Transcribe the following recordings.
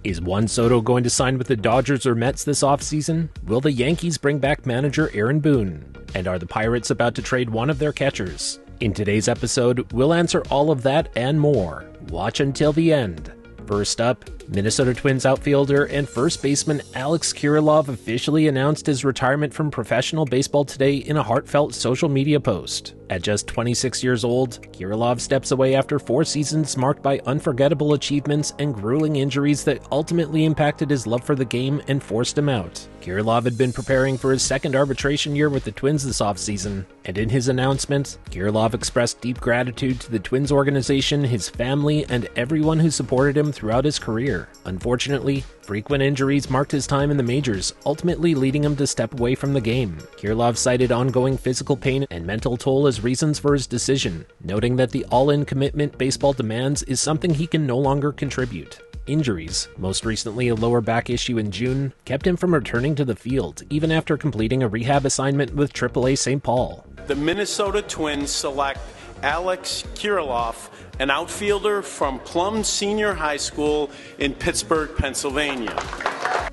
Is Juan Soto going to sign with the Dodgers or Mets this offseason? Will the Yankees bring back manager Aaron Boone? And are the Pirates about to trade one of their catchers? In today's episode, we'll answer all of that and more. Watch until the end. First up, Minnesota Twins outfielder and first baseman Alex Kirilloff officially announced his retirement from professional baseball today in a heartfelt social media post. At just 26 years old, Kirilloff steps away after 4 seasons marked by unforgettable achievements and grueling injuries that ultimately impacted his love for the game and forced him out. Kirilloff had been preparing for his second arbitration year with the Twins this offseason, and in his announcement, Kirilloff expressed deep gratitude to the Twins organization, his family, and everyone who supported him throughout his career. Unfortunately, frequent injuries marked his time in the majors, ultimately leading him to step away from the game. Kirilloff cited ongoing physical pain and mental toll as reasons for his decision, noting that the all-in commitment baseball demands is something he can no longer contribute. Injuries, most recently a lower back issue in June, kept him from returning to the field, even after completing a rehab assignment with AAA St. Paul. The Minnesota Twins select Alex Kirilloff, an outfielder from Plum Senior High School in Pittsburgh, Pennsylvania.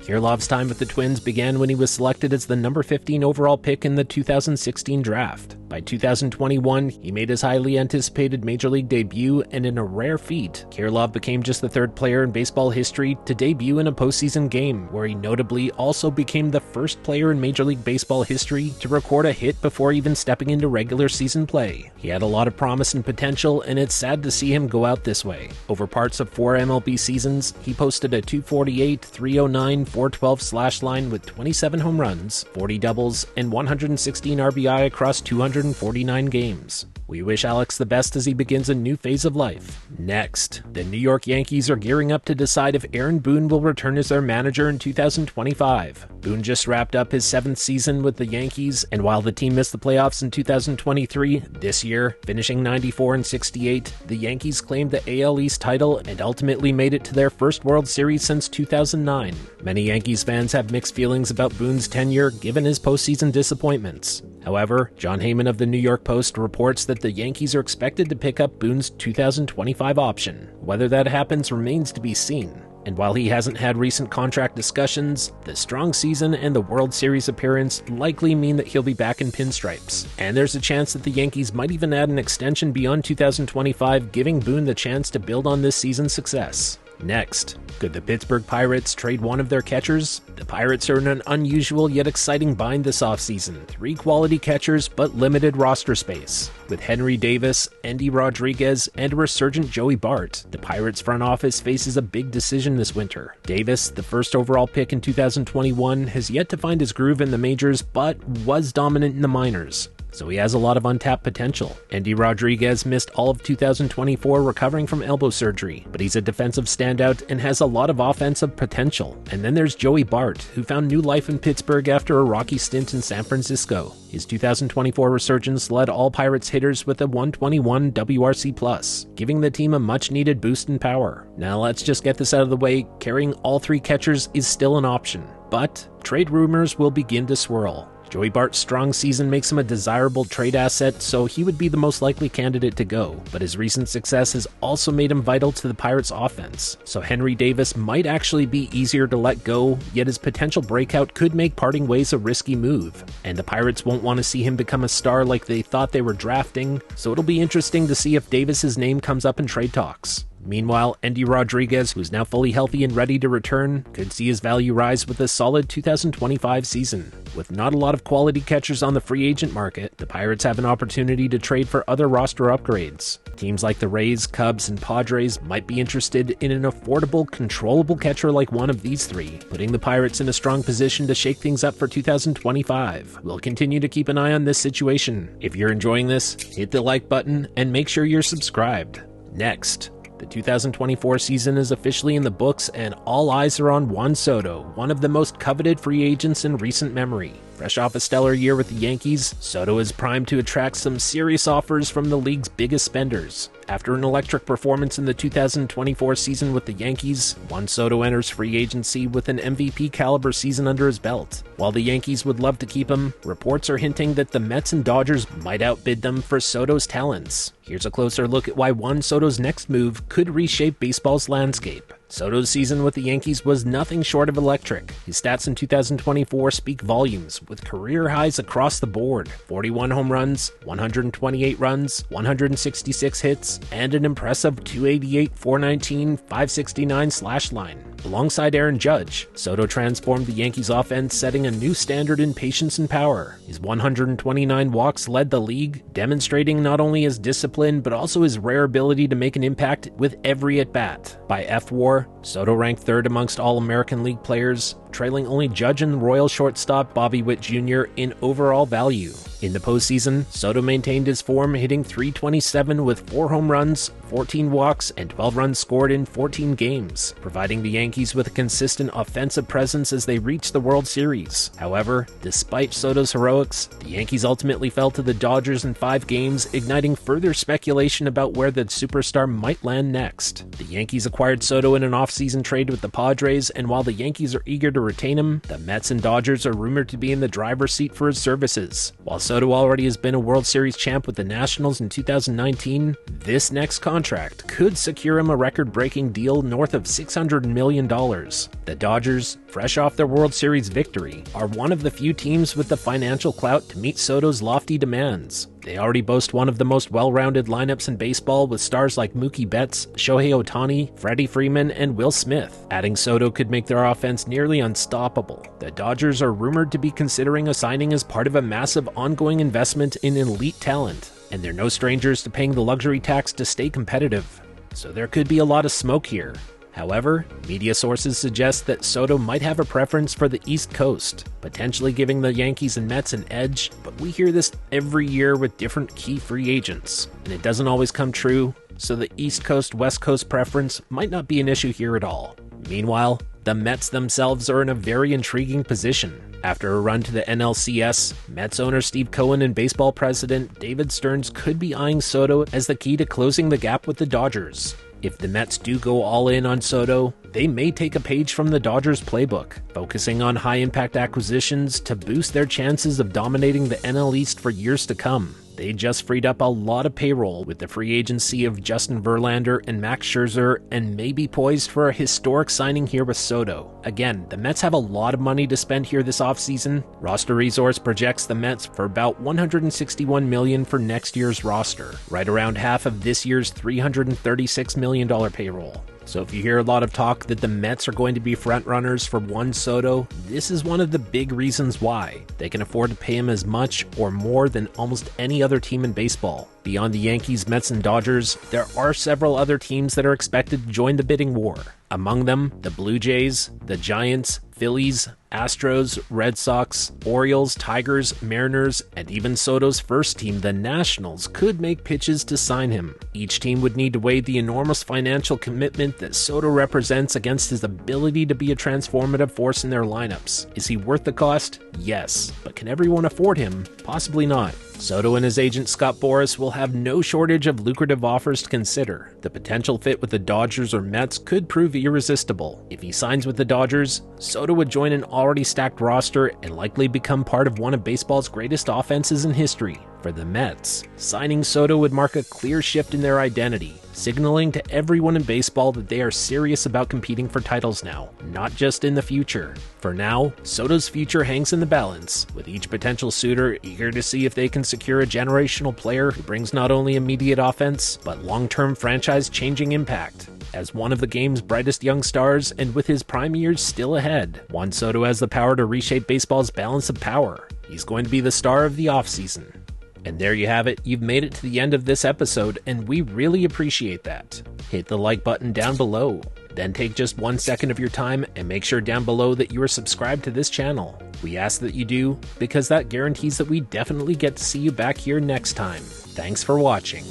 Kirilloff's time with the Twins began when he was selected as the number 15 overall pick in the 2016 draft. By 2021, he made his highly anticipated Major League debut, and in a rare feat, Kirilloff became just the 3rd player in baseball history to debut in a postseason game, where he notably also became the first player in Major League Baseball history to record a hit before even stepping into regular season play. He had a lot of promise and potential, and it's sad to see him go out this way. Over parts of 4 MLB seasons, he posted a .248, .309, .412 slash line with 27 home runs, 40 doubles, and 116 RBI across 249 games. We wish Alex the best as he begins a new phase of life. Next, the New York Yankees are gearing up to decide if Aaron Boone will return as their manager in 2025. Boone just wrapped up his 7th season with the Yankees, and while the team missed the playoffs in 2023, this year, finishing 94-68, the Yankees claimed the AL East title and ultimately made it to their first World Series since 2009. Many Yankees fans have mixed feelings about Boone's tenure given his postseason disappointments. However, John Heyman of the New York Post reports that the Yankees are expected to pick up Boone's 2025 option. Whether that happens remains to be seen. And while he hasn't had recent contract discussions, the strong season and the World Series appearance likely mean that he'll be back in pinstripes. And there's a chance that the Yankees might even add an extension beyond 2025, giving Boone the chance to build on this season's success. Next, could the Pittsburgh Pirates trade one of their catchers? The Pirates are in an unusual yet exciting bind this offseason. 3 quality catchers, but limited roster space. With Henry Davis, Endy Rodriguez, and a resurgent Joey Bart, the Pirates front office faces a big decision this winter. Davis, the first overall pick in 2021, has yet to find his groove in the majors, but was dominant in the minors, so he has a lot of untapped potential. Endy Rodriguez missed all of 2024 recovering from elbow surgery, but he's a defensive standout and has a lot of offensive potential. And then there's Joey Bart, who found new life in Pittsburgh after a rocky stint in San Francisco. His 2024 resurgence led all Pirates hitters with a 121 WRC+, giving the team a much-needed boost in power. Now let's just get this out of the way, carrying all 3 catchers is still an option, but trade rumors will begin to swirl. Joey Bart's strong season makes him a desirable trade asset, so he would be the most likely candidate to go, but his recent success has also made him vital to the Pirates' offense, so Henry Davis might actually be easier to let go, yet his potential breakout could make parting ways a risky move, and the Pirates won't want to see him become a star like they thought they were drafting, so it'll be interesting to see if Davis's name comes up in trade talks. Meanwhile, Endy Rodriguez, who's now fully healthy and ready to return, could see his value rise with a solid 2025 season. With not a lot of quality catchers on the free agent market, the Pirates have an opportunity to trade for other roster upgrades. Teams like the Rays, Cubs, and Padres might be interested in an affordable, controllable catcher like one of these 3, putting the Pirates in a strong position to shake things up for 2025. We'll continue to keep an eye on this situation. If you're enjoying this, hit the like button and make sure you're subscribed. Next, the 2024 season is officially in the books, and all eyes are on Juan Soto, one of the most coveted free agents in recent memory. Fresh off a stellar year with the Yankees, Soto is primed to attract some serious offers from the league's biggest spenders. After an electric performance in the 2024 season with the Yankees, Juan Soto enters free agency with an MVP-caliber season under his belt. While the Yankees would love to keep him, reports are hinting that the Mets and Dodgers might outbid them for Soto's talents. Here's a closer look at why Juan Soto's next move could reshape baseball's landscape. Soto's season with the Yankees was nothing short of electric. His stats in 2024 speak volumes, with career highs across the board: 41 home runs, 128 runs, 166 hits, and an impressive 288, 419, 569 slash line. Alongside Aaron Judge, Soto transformed the Yankees' offense, setting a new standard in patience and power. His 129 walks led the league, demonstrating not only his discipline but also his rare ability to make an impact with every at-bat. By F-WAR, Soto ranked third amongst All-American League players, trailing only Judge and Royal shortstop Bobby Witt Jr. in overall value. In the postseason, Soto maintained his form, hitting .327 with 4 home runs, 14 walks, and 12 runs scored in 14 games, providing the Yankees with a consistent offensive presence as they reached the World Series. However, despite Soto's heroics, the Yankees ultimately fell to the Dodgers in 5 games, igniting further speculation about where the superstar might land next. The Yankees acquired Soto in an offseason trade with the Padres, and while the Yankees are eager to retain him, the Mets and Dodgers are rumored to be in the driver's seat for his services. While Soto already has been a World Series champ with the Nationals in 2019, this next contract could secure him a record-breaking deal north of $600 million. The Dodgers, fresh off their World Series victory, are one of the few teams with the financial clout to meet Soto's lofty demands. They already boast one of the most well-rounded lineups in baseball, with stars like Mookie Betts, Shohei Ohtani, Freddie Freeman, and Will Smith. Adding Soto could make their offense nearly unstoppable. The Dodgers are rumored to be considering a signing as part of a massive ongoing investment in elite talent, and they're no strangers to paying the luxury tax to stay competitive. So there could be a lot of smoke here. However, media sources suggest that Soto might have a preference for the East Coast, potentially giving the Yankees and Mets an edge, but we hear this every year with different key free agents, and it doesn't always come true, so the East Coast-West Coast preference might not be an issue here at all. Meanwhile, the Mets themselves are in a very intriguing position. After a run to the NLCS, Mets owner Steve Cohen and baseball president David Stearns could be eyeing Soto as the key to closing the gap with the Dodgers. If the Mets do go all in on Soto, they may take a page from the Dodgers playbook, focusing on high-impact acquisitions to boost their chances of dominating the NL East for years to come. They just freed up a lot of payroll with the free agency of Justin Verlander and Max Scherzer, and may be poised for a historic signing here with Soto. Again, the Mets have a lot of money to spend here this offseason. Roster Resource projects the Mets for about $161 million for next year's roster, right around half of this year's $336 million payroll. So if you hear a lot of talk that the Mets are going to be frontrunners for Juan Soto, this is one of the big reasons why. They can afford to pay him as much or more than almost any other team in baseball. Beyond the Yankees, Mets, and Dodgers, there are several other teams that are expected to join the bidding war. Among them, the Blue Jays, the Giants, Phillies, Astros, Red Sox, Orioles, Tigers, Mariners, and even Soto's first team, the Nationals, could make pitches to sign him. Each team would need to weigh the enormous financial commitment that Soto represents against his ability to be a transformative force in their lineups. Is he worth the cost? Yes. But can everyone afford him? Possibly not. Soto and his agent Scott Boras will have no shortage of lucrative offers to consider. The potential fit with the Dodgers or Mets could prove irresistible. If he signs with the Dodgers, Soto would join an already stacked roster and likely become part of one of baseball's greatest offenses in history. For the Mets, signing Soto would mark a clear shift in their identity, signaling to everyone in baseball that they are serious about competing for titles now, not just in the future. For now, Soto's future hangs in the balance, with each potential suitor eager to see if they can secure a generational player who brings not only immediate offense, but long-term franchise-changing impact. As one of the game's brightest young stars, and with his prime years still ahead, Juan Soto has the power to reshape baseball's balance of power. He's going to be the star of the offseason. And there you have it, you've made it to the end of this episode, and we really appreciate that. Hit the like button down below, then take just 1 second of your time and make sure down below that you are subscribed to this channel. We ask that you do, because that guarantees that we definitely get to see you back here next time. Thanks for watching.